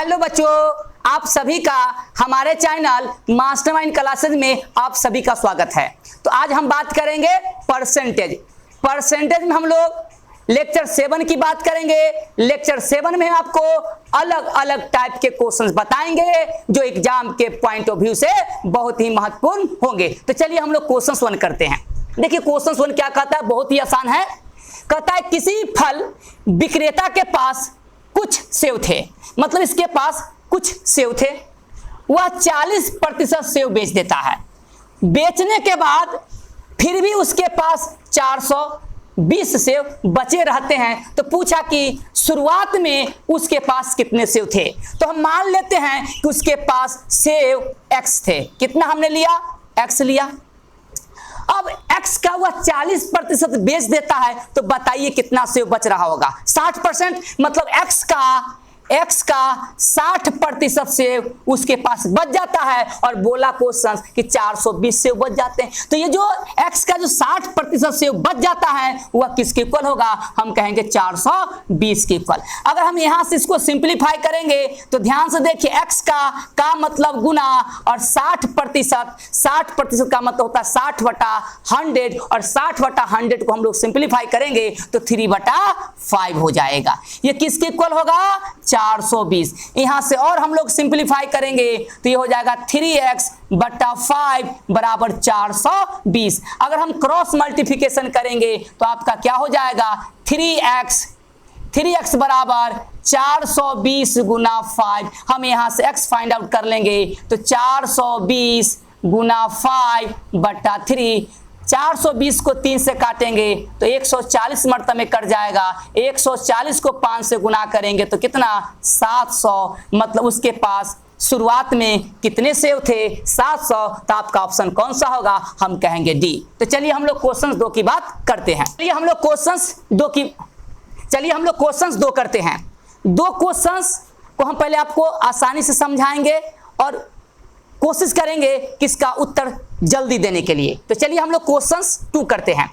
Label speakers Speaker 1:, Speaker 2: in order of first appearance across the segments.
Speaker 1: Hello बच्चों, आप सभी का हमारे चैनल मास्टरमाइंड क्लासेस में आप सभी का स्वागत है। तो आज हम बात करेंगे परसेंटेज में हम लोग लेक्चर 7 की बात करेंगे। लेक्चर 7 में आपको अलग अलग टाइप के क्वेश्चंस बताएंगे जो एग्जाम के पॉइंट ऑफ व्यू से बहुत ही महत्वपूर्ण होंगे। तो चलिए हम लोग क्वेश्चन 1 करते हैं। देखिए क्वेश्चन 1 क्या कहता है, बहुत ही आसान है। कहता है किसी फल विक्रेता के पास कुछ सेव थे, मतलब इसके पास कुछ सेव थे, वह 40% सेव बेच देता है। बेचने के बाद फिर भी उसके पास 420 सेव बचे रहते हैं। तो पूछा कि शुरुआत में उसके पास कितने सेव थे। तो हम मान लेते हैं कि उसके पास सेव x थे। कितना हमने लिया? x लिया। अब x का वह 40% बेच देता है, तो बताइए कितना सेव बच रहा होगा? 60%, मतलब x का 60% सेव उसके पास बच जाता है। और बोला क्वेश्चन कि 420 सेव बच जाते हैं। तो ये जो x का जो 60% सेव बच जाता है वह किसके इक्वल होगा? हम कहेंगे 420 के इक्वल। अगर हम यहां से इसको सिंपलीफाई करेंगे तो ध्यान से देखिए, x का मतलब गुना और 60% का मतलब होता है 60/100 और 60/100 को हम लोग सिंपलीफाई करेंगे तो 3/5 हो जाएगा। ये किसके इक्वल होगा? 420। यहां से और हम लोग सिंपलीफाई करेंगे तो ये हो जाएगा 3x/5 बराबर 420। अगर हम क्रॉस मल्टीप्लिकेशन करेंगे तो आपका क्या हो जाएगा? 3x बराबर 420 गुना 5। हम यहां से x फाइंड आउट कर लेंगे तो 420 गुना 5/3। 420 को 3 से काटेंगे तो 140 मरतबे कट जाएगा। 140 को 5 से गुना करेंगे तो कितना? 700। मतलब उसके पास शुरुआत में कितने सेव थे? 700। तो आपका ऑप्शन कौन सा होगा? हम कहेंगे डी। तो चलिए हम लोग क्वेश्चन 2 की बात करते हैं। चलिए हम लोग क्वेश्चन 2 करते हैं। 2 क्वेश्चंस को हम पहले आपको आसानी से समझाएंगे और कोशिश करेंगे कि इसका उत्तर जल्दी देने के लिए। तो चलिए हम लोग क्वेश्चंस 2 करते हैं।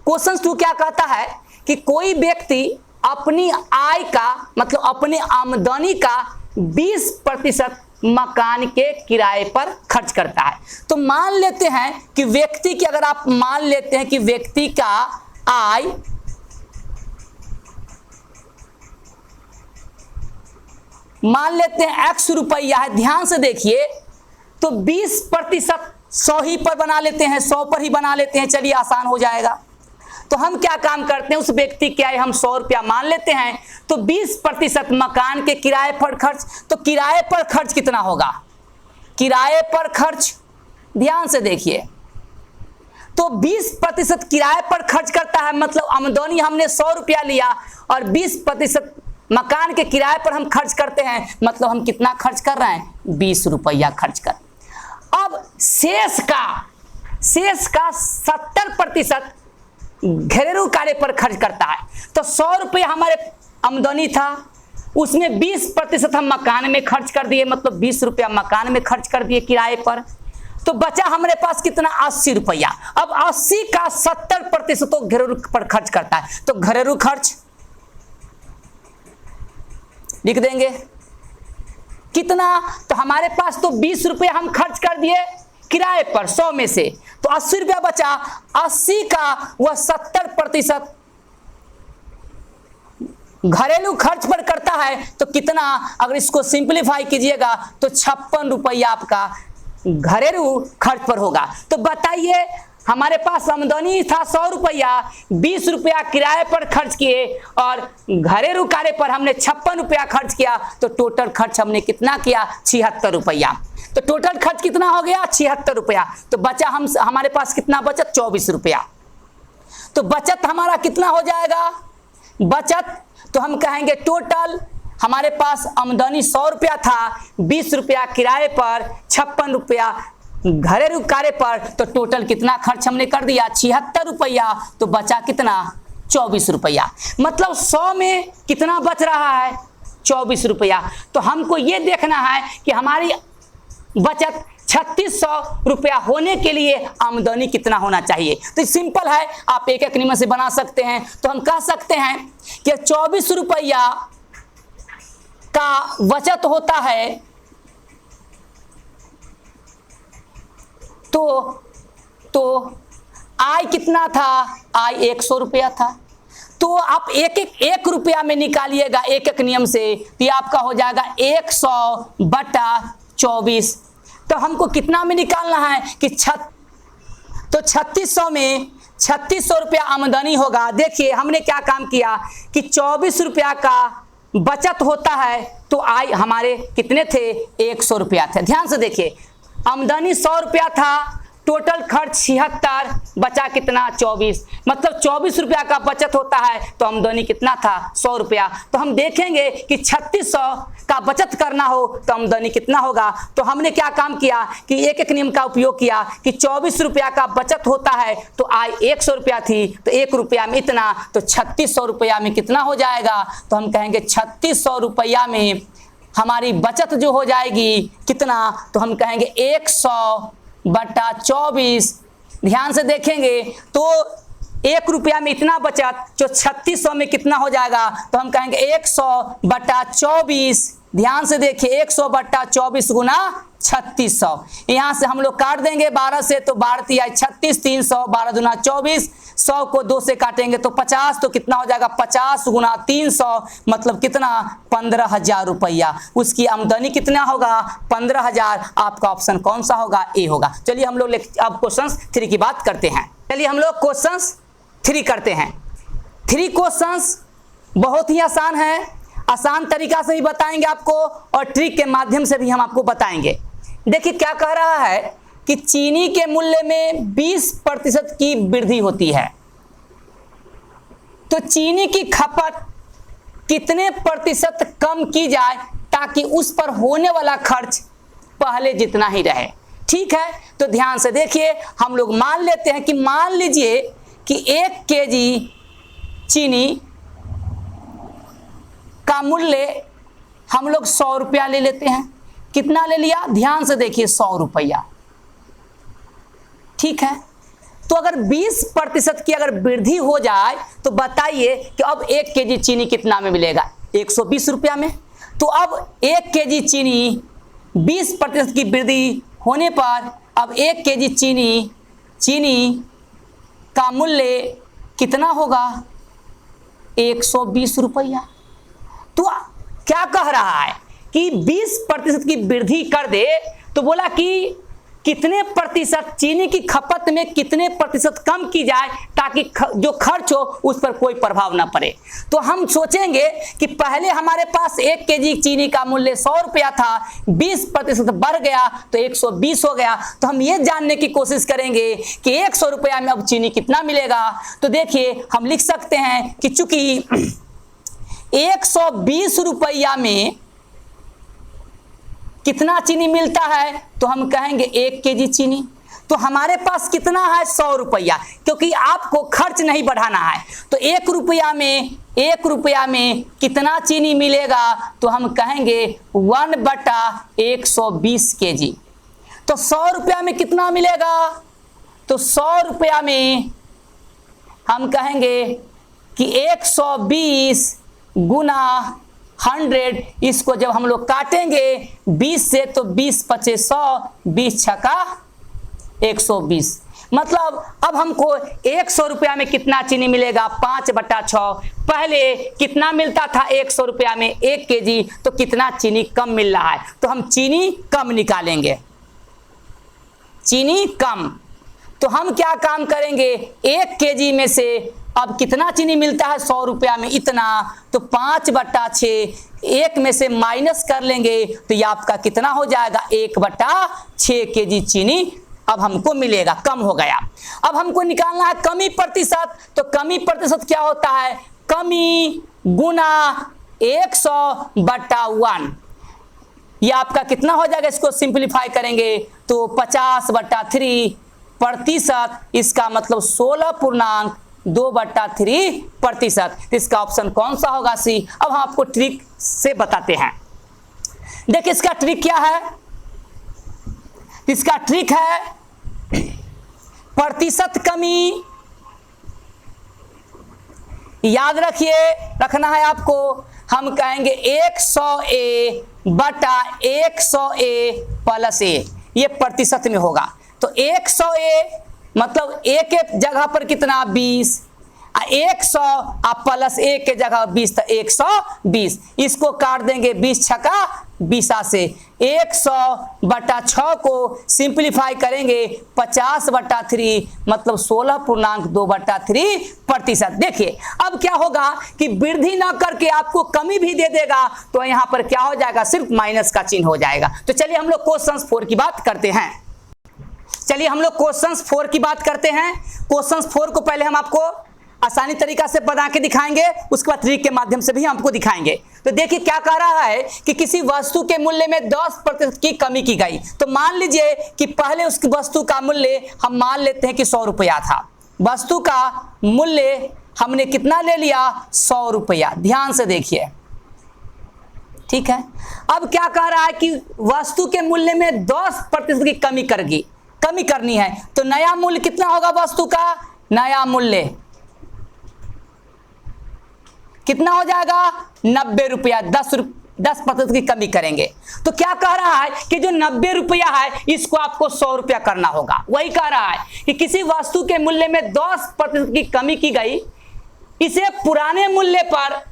Speaker 1: क्वेश्चंस 2 क्या कहता है कि कोई व्यक्ति अपनी आय का मतलब अपनी आमदनी का 20% मकान के किराए पर खर्च करता है। तो मान लेते हैं कि व्यक्ति की, अगर आप मान लेते हैं कि व्यक्ति का आय मान लेते हैं x रुपया है। ध्यान से देखिए, तो 20% 100 ही पर बना लेते हैं, 100 पर ही बना लेते हैं। चलिए आसान हो जाएगा। तो हम क्या काम करते हैं, उस व्यक्ति की आय हम 100 रुपया मान लेते हैं, तो 20% मकान के किराए पर खर्च। तो किराए पर खर्च कितना होगा? किराए पर खर्च ध्यान से देखिए, तो 20% किराए पर खर्च करता है, मतलब आमदनी हमने 100 रुपया लिया और 20% मकान के किराए पर हम खर्च करते हैं, मतलब हम कितना खर्च कर रहे हैं? 20 रुपया खर्च कर। अब शेष का 70% घरेलू कार्य पर खर्च करता है। तो 100 रुपये हमारे आमदनी था, उसमें 20% हम मकान में खर्च कर दिए, मतलब 20 रुपया मकान में खर्च कर दिए किराए पर। तो बचा हमारे पास कितना? 80 रुपया। अब 80 का 70% तो घरेलू पर खर्च करता है, तो घरेलू खर्च लिख देंगे कितना? तो हमारे पास तो 20 रुपये हम खर्च कर दिए किराए पर 100 में से, तो 80 रुपया बचा। 80 का वह 70% घरेलू खर्च पर करता है, तो कितना? अगर इसको सिंपलीफाई कीजिएगा तो 56 रुपया आपका घरेलू खर्च पर होगा। तो बताइए, हमारे पास आमदनी था 100 रुपया, 20 रुपया किराए पर खर्च किए और घरेलू कार्य पर हमने 56 रुपया खर्च किया, तो टोटल खर्च हमने कितना किया? 76 रुपया। तो टोटल खर्च कितना हो गया? 76 रुपया। तो बचा हमारे पास कितना बचत? 24 रुपया। तो बचत हमारा कितना हो जाएगा? बचत तो हम कहेंगे टोटल हमारे पास आमदनी 100 रुपया था, 20 रुपया किराए पर, 56 रुपया घरेलू कार्य पर, तो टोटल कितना खर्च हमने कर दिया? 76 रुपया। तो बचा कितना? 24 रुपया। मतलब 100 में कितना बच रहा है? 24 रुपया। तो हमको ये देखना है कि हमारी बचत 3600 रुपया होने के लिए आमदनी कितना होना चाहिए। तो सिंपल है, आप एक नियम से बना सकते हैं। तो हम कह सकते हैं कि 24 रुपया का बचत होता है तो आय कितना था, आय 100 रुपया था। तो आप एक रुपया में निकालिएगा एक एक नियम से, तो ये आपका हो जाएगा 100/24। तो हमको कितना में निकालना है कि 3600 में 3600 रुपया आमदनी होगा। देखिए हमने क्या काम किया कि 24 रुपया का बचत होता है, तो आय हमारे कितने थे, 100 रुपया थे। ध्यान से देखिए, आमदनी 100 रुपया था, टोटल खर्च 76, बचा कितना, 24। मतलब 24 रुपया का बचत होता है, तो आमदनी कितना था, 100 रुपया। तो हम देखेंगे कि 3600 का बचत करना हो तो आमदनी कितना होगा। तो हमने क्या काम किया कि एक एक नियम का उपयोग किया कि 24 रुपया का बचत होता है, तो आय 100 रुपया थी, तो 1 रुपया में इतना, तो 3600 रुपया में कितना हो जाएगा। तो हम कहेंगे 3600 रुपया में हमारी बचत जो हो जाएगी कितना, तो हम कहेंगे 100/24। ध्यान से देखेंगे तो 1 रुपया में इतना बचत, जो 3600 में कितना हो जाएगा, तो हम कहेंगे 100/24। ध्यान से देखिए 100/24 गुना 3600। यहाँ से हम लोग काट देंगे 12 से, तो 12 आई 36, 300, 12 दूना 24, 100 को 2 से काटेंगे तो 50, तो कितना हो जाएगा 50 गुना 300, मतलब कितना, 15,000 रुपया। उसकी आमदनी कितना होगा, 15,000। आपका ऑप्शन कौन सा होगा, ए होगा। चलिए हम लोग अब क्वेश्चन 3 की बात करते हैं। चलिए हम लोग क्वेश्चन 3 करते हैं। 3 क्वेश्चंस बहुत ही आसान है, आसान तरीका से भी बताएंगे आपको और ट्रिक के माध्यम से भी हम आपको बताएंगे। देखिए क्या कह रहा है कि चीनी के मूल्य में 20% की वृद्धि होती है, तो चीनी की खपत कितने प्रतिशत कम की जाए ताकि उस पर होने वाला खर्च पहले जितना ही रहे। ठीक है, तो ध्यान से देखिए, हम लोग मान लेते हैं कि मान लीजिए कि 1 केजी चीनी का मूल्य हम लोग 100 रुपया ले लेते हैं। कितना ले लिया, ध्यान से देखिए 100 रुपया। ठीक है, तो अगर 20% की अगर वृद्धि हो जाए तो बताइए कि अब 1 केजी चीनी कितना में मिलेगा, 120 रुपया में। तो अब 1 केजी चीनी 20% की वृद्धि होने पर अब 1 केजी चीनी का मूल्य कितना होगा, 120 रुपया। तो क्या कह रहा है कि 20% की वृद्धि कर दे, तो बोला कि कितने प्रतिशत चीनी की खपत में कितने प्रतिशत कम की जाए ताकि जो खर्च हो उस पर कोई प्रभाव ना पड़े। तो हम सोचेंगे कि पहले हमारे पास 1 केजी चीनी का मूल्य 100 रुपया था, 20% बढ़ गया तो 120 हो गया। तो हम ये जानने की कोशिश करेंगे कि 100 रुपया में अब चीनी कितना मिलेगा। तो देखिए हम लिख सकते हैं कि चूंकि 120 रुपया में कितना चीनी मिलता है, तो हम कहेंगे 1 केजी चीनी। तो हमारे पास कितना है, 100 रुपया, क्योंकि आपको खर्च नहीं बढ़ाना है। तो 1 रुपया में कितना चीनी मिलेगा, तो हम कहेंगे 1/120 केजी। तो 100 रुपया में कितना मिलेगा, तो 100 रुपया में हम कहेंगे कि 120 गुना 100, इसको जब हम लोग काटेंगे 20 से तो 20 पचे 100, 20 छका 120। मतलब अब हमको 100 रुपया में कितना चीनी मिलेगा, 5/6। पहले कितना मिलता था 100 रुपया में 1 केजी, तो कितना चीनी कम मिल रहा है, तो हम चीनी कम निकालेंगे, चीनी कम। तो हम क्या काम करेंगे, 1 केजी में से अब कितना चीनी मिलता है 100 रुपया में इतना, तो 5/6, 1 में से माइनस कर लेंगे तो ये आपका कितना हो जाएगा, 1/6 केजी चीनी अब हमको मिलेगा, कम हो गया। अब हमको निकालना है कमी प्रतिशत। तो कमी प्रतिशत क्या होता है, कमी गुना 100/1। ये आपका कितना हो जाएगा, इसको सिंपलीफाई करेंगे तो 50/3 प्रतिशत, इसका मतलब 16.2/3%। इसका ऑप्शन कौन सा होगा, सी। अब हम आपको ट्रिक से बताते हैं। देखिए इसका ट्रिक क्या है, इसका ट्रिक है प्रतिशत कमी। याद रखिए, रखना है आपको हम कहेंगे 100A बटा 100A प्लस A, ये प्रतिशत में होगा। तो 100A मतलब A के जगह पर कितना 20, 100 प्लस A के जगह 20 तो 120, इसको काट देंगे 20 छका 20 से। 100 बटा 6 को सिंप्लीफाई करेंगे 50 बटा 3 मतलब 16.2/3%। देखिए अब क्या होगा कि वृद्धि ना करके आपको कमी भी दे देगा, तो यहां पर क्या हो जाएगा, सिर्फ माइनस का चिन्ह हो जाएगा। तो चलिए हम लोग क्वेश्चन 4 की बात करते हैं। चलिए हम लोग क्वेश्चन 4 की बात करते हैं। क्वेश्चन 4 को पहले हम आपको आसानी तरीका से बना के दिखाएंगे, उसके बाद ट्रिक के माध्यम से भी आपको दिखाएंगे। तो देखिए क्या कह रहा है कि किसी वस्तु के मूल्य में 10% की कमी की गई। तो मान लीजिए कि पहले उस वस्तु का मूल्य हम मान लेते हैं कि 100 रुपया था। वस्तु का मूल्य हमने कितना ले लिया, 100 रुपया। ध्यान से देखिए, ठीक है। अब क्या कह रहा है कि वस्तु के मूल्य में 10% की कमी करनी है। तो नया मूल्य कितना होगा, वस्तु का नया मूल्य कितना हो जाएगा, 90 रुपया। 10% की कमी करेंगे। तो क्या कह रहा है कि जो 90 रुपया है इसको आपको 100 रुपया करना होगा। वही कह रहा है कि किसी वस्तु के मूल्य में 10% की कमी की गई, इसे पुराने मूल्य पर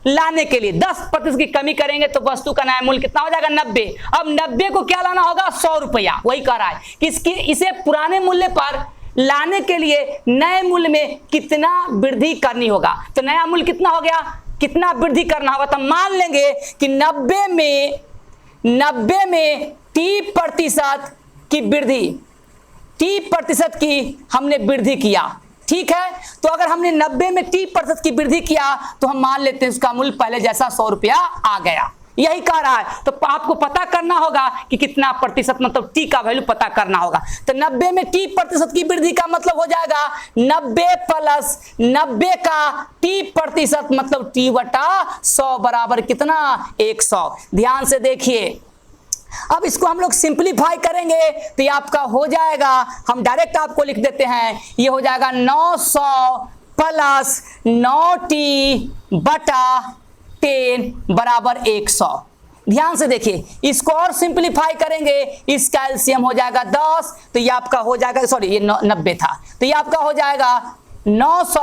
Speaker 1: लाने के लिए 10% की कमी करेंगे तो वस्तु का नया मूल्य कितना हो जाएगा, 90। अब 90 को क्या लाना होगा, 100 रुपया। वही कह रहा है कि इसे पुराने मूल्य पर लाने के लिए नए मूल्य में कितना वृद्धि करनी होगा। तो नया मूल्य कितना हो गया, कितना वृद्धि करना होगा। तो मान लेंगे कि 90 में 30% की वृद्धि, 30% की हमने वृद्धि किया, ठीक है। तो अगर हमने 90 में 30% की वृद्धि किया तो हम मान लेते हैं उसका मूल्य पहले जैसा 100 रुपया आ गया। यही कह रहा है। तो आपको पता करना होगा कि कितना प्रतिशत, मतलब टी का वैल्यू पता करना होगा। तो 90 में 30% की वृद्धि का मतलब हो जाएगा 90 प्लस 90 का 30% मतलब टी बटा 100 बराबर कितना, 100। ध्यान से देखिए, अब इसको हम लोग सिंप्लीफाई करेंगे तो ये आपका हो जाएगा, हम डायरेक्ट आपको लिख देते हैं, ये हो जाएगा 900 प्लस 9t बटा 10 बराबर 100। ध्यान से देखिए, इसको और सिंप्लीफाई करेंगे, इसका एलसीएम हो जाएगा 10, तो ये आपका हो जाएगा, सॉरी ये 90 था, तो ये आपका हो जाएगा 900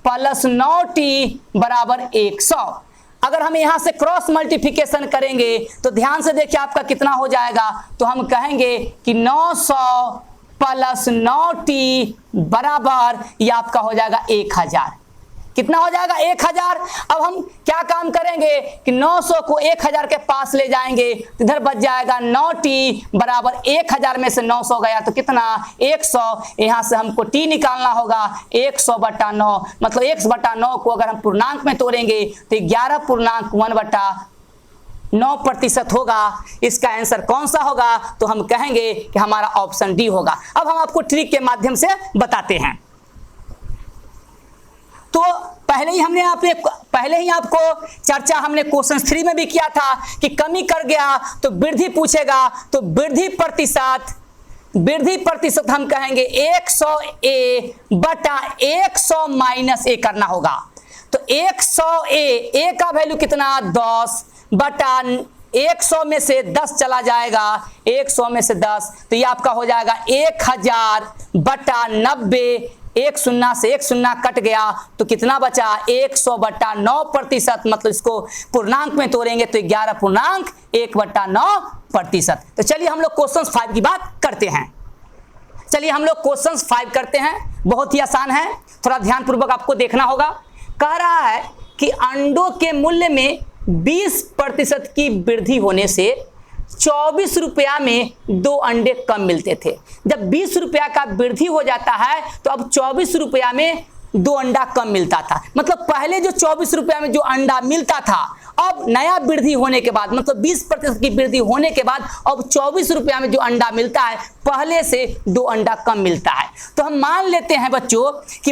Speaker 1: प्लस 9t बराबर 100। अगर हम यहां से क्रॉस मल्टीप्लिकेशन करेंगे तो ध्यान से देखिए आपका कितना हो जाएगा। तो हम कहेंगे कि 900 प्लस 9t बराबर ये आपका हो जाएगा 1000। कितना हो जाएगा, 1000। अब हम क्या काम करेंगे कि 900 को 1000 के पास ले जाएंगे, तो इधर बच जाएगा 9t बराबर 1000 में से 900 गया तो कितना, 100। यहां से हमको t निकालना होगा, 100 बटा 9 मतलब 1/9 को अगर हम पूर्णांक में तोड़ेंगे तो 11.1/9% होगा। इसका आंसर कौन सा होगा, तो हम कहेंगे कि हमारा ऑप्शन डी होगा। अब हम आपको ट्रिक के माध्यम से बताते हैं। तो पहले ही आपको चर्चा हमने क्वेश्चन 3 में भी किया था कि कमी कर गया तो वृद्धि पूछेगा, तो वृद्धि प्रतिशत हम कहेंगे 100A बटा 100 माइनस A करना होगा। तो 100A का वैल्यू कितना, 10 बटा 100 में से 10 चला जाएगा, 100 में से 10 तो ये आपका हो जाएगा 1000 बटा 90। 1 शून्य से 1 शून्य कट गया तो कितना बचा, 100/9%। मतलब इसको पूर्णांक में तोड़ेंगे तो 11.1/9%। तो चलिए हम लोग क्वेश्चन 5 की बात करते हैं। चलिए हम लोग क्वेश्चन 5 करते हैं, बहुत ही आसान है, थोड़ा ध्यानपूर्वक आपको देखना होगा। कह रहा है कि अंडों के मूल्य में 20% की वृद्धि होने से 24 रुपया में 2 अंडे कम मिलते थे। जब 20 रुपया का वृद्धि हो जाता है तो अब 24 रुपया में 2 अंडा कम मिलता था। मतलब पहले जो 24 रुपया में जो अंडा मिलता था, अब नया वृद्धि होने के बाद मतलब 20% की वृद्धि होने के बाद अब 24 रुपया में जो अंडा मिलता है पहले से 2 अंडा कम मिलता है। तो हम मान लेते हैं बच्चों कि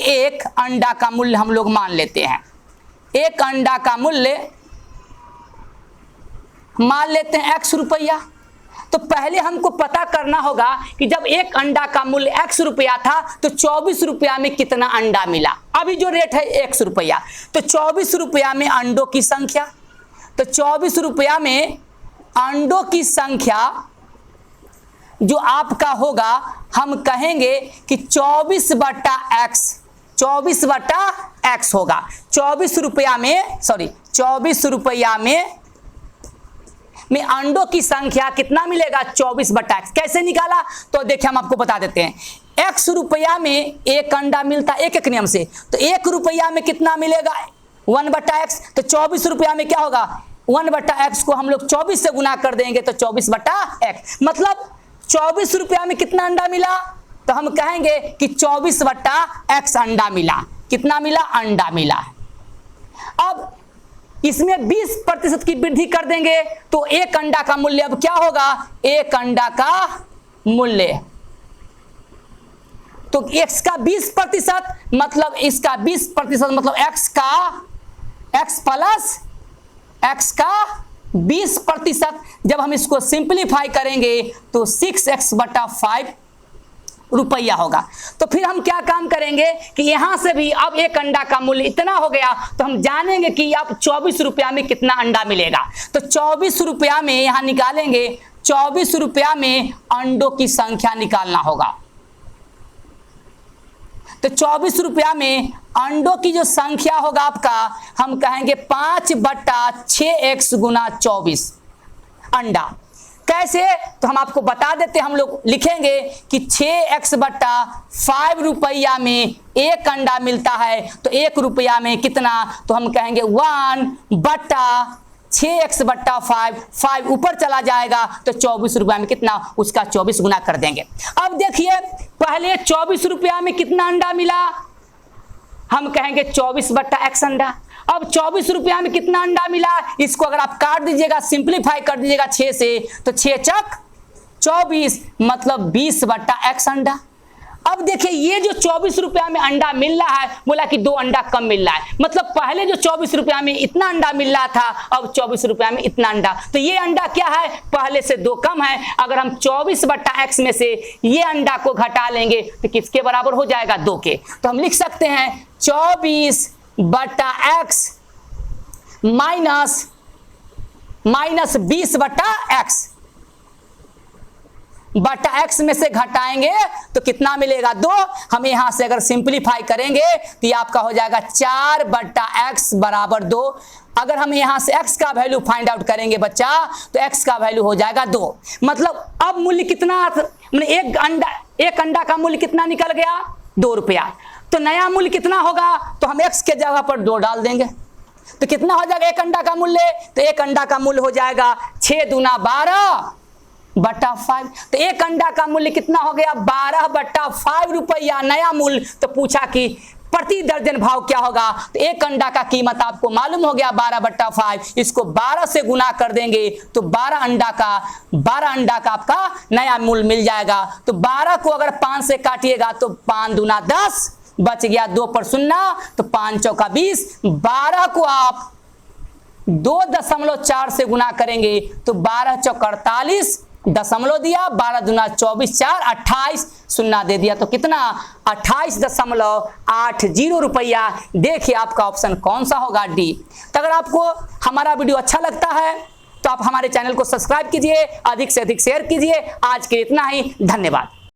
Speaker 1: एक अंडा का मूल्य हम लोग मान लेते हैं, एक अंडा का मूल्य मान लेते हैं x रुपया। तो पहले हमको पता करना होगा कि जब एक अंडा का मूल्य x रुपया था तो 24 रुपया में कितना अंडा मिला। अभी जो रेट है 100 रुपया, तो 24 रुपया में अंडों की संख्या, तो 24 रुपया में अंडों की संख्या जो आपका होगा, हम कहेंगे कि 24/x होगा। 24 रुपया में 24 रुपया में अंडों की संख्या कितना मिलेगा, 24/x। कैसे निकाला, तो देखिए हम आपको बता देते हैं। x रुपया में एक अंडा मिलता है एक नियम से, तो 1 रुपया में कितना मिलेगा, 1/x। तो 24 रुपया में क्या होगा, 1/x को हम लोग 24 से गुना कर देंगे तो 24/x, मतलब 24 रुपया में कितना अंडा मिला, तो हम कहेंगे कि 24/x अंडा मिला। कितना मिला, अंडा मिला। अब इसमें 20% की वृद्धि कर देंगे तो एक अंडा का मूल्य अब क्या होगा, एक अंडा का मूल्य, तो x का 20% मतलब इसका 20% मतलब x प्लस x का 20%। जब हम इसको सिंप्लीफाई करेंगे तो 6x/5 रुपया होगा। तो फिर हम क्या काम करेंगे कि यहां से भी अब एक अंडा का मूल्य इतना हो गया, तो हम जानेंगे कि अब 24 रुपया में कितना अंडा मिलेगा। तो 24 रुपया में यहां निकालेंगे, 24 रुपया में अंडों की संख्या निकालना होगा। तो 24 रुपया में अंडों की जो संख्या होगा आपका, हम कहेंगे 5/6x गुना 24 अंडा। कैसे, तो हम आपको बता देते हैं, हम लोग लिखेंगे कि 6x/5 रुपया में एक अंडा मिलता है, तो 1 रुपया में कितना, तो हम कहेंगे 1/6x/5, 5 ऊपर चला जाएगा तो 24 रुपया में कितना, उसका 24 गुना कर देंगे। अब देखिए पहले 24 रुपया में कितना अंडा मिला, हम कहेंगे 24/x अंडा। अब 24 रुपया में कितना अंडा मिला, इसको अगर आप काट दीजिएगा, सिंप्लीफाई कर दीजिएगा 6 से, तो 6 चक 24 मतलब 20/x अंडा। अब देखिए ये जो 24 रुपया में अंडा मिल रहा है, बोला कि 2 अंडा कम मिल रहा है, मतलब पहले जो 24 रुपया में इतना अंडा मिल रहा था, अब 24 रुपया में इतना अंडा, तो ये अंडा क्या है, पहले से 2 कम है। अगर हम 24/x में से ये अंडा को घटा लेंगे तो किसके बराबर हो जाएगा, 2 के। तो हम लिख सकते हैं 24/x माइनस 20/x, x में से घटाएंगे तो कितना मिलेगा, 2। हम यहां से अगर सिंप्लीफाई करेंगे तो ये आपका हो जाएगा 4/x बराबर 2। अगर हम यहां से x का वैल्यू फाइंड आउट करेंगे बच्चा, तो x का वैल्यू हो जाएगा 2। मतलब अब मूल्य कितना, एक अंडा का मूल्य कितना निकल गया, 2 रुपया। तो नया मूल्य कितना होगा, तो हम x के जगह पर 2 डाल देंगे, तो कितना हो जाएगा एक अंडा का मूल्य, तो एक अंडा का मूल्य हो जाएगा 6 दूना 12/5। तो एक अंडा का मूल्य कितना हो गया, 12/5 रुपया नया मूल्य। तो पूछा कि प्रति दर्जन भाव क्या होगा, तो एक अंडा का कीमत आपको मालूम हो गया 12/5, इसको 12 से गुना कर देंगे तो 12 अंडा का आपका नया मूल्य मिल जाएगा। तो 12 को अगर 5 से काटिएगा तो 5 दूना 10, बच गया 2 पर 0, तो 5 चौका 20। 12 को आप 2.4 से गुना करेंगे तो 12 चौक 48 दशमलव दिया, 12 दूना 24, 4 28 शून्य दे दिया, तो कितना 28.80 रुपया। देखिए आपका ऑप्शन कौन सा होगा, डी। तो अगर आपको हमारा वीडियो अच्छा लगता है तो आप हमारे चैनल को सब्सक्राइब कीजिए, अधिक से अधिक शेयर कीजिए। आज के लिए इतना ही, धन्यवाद।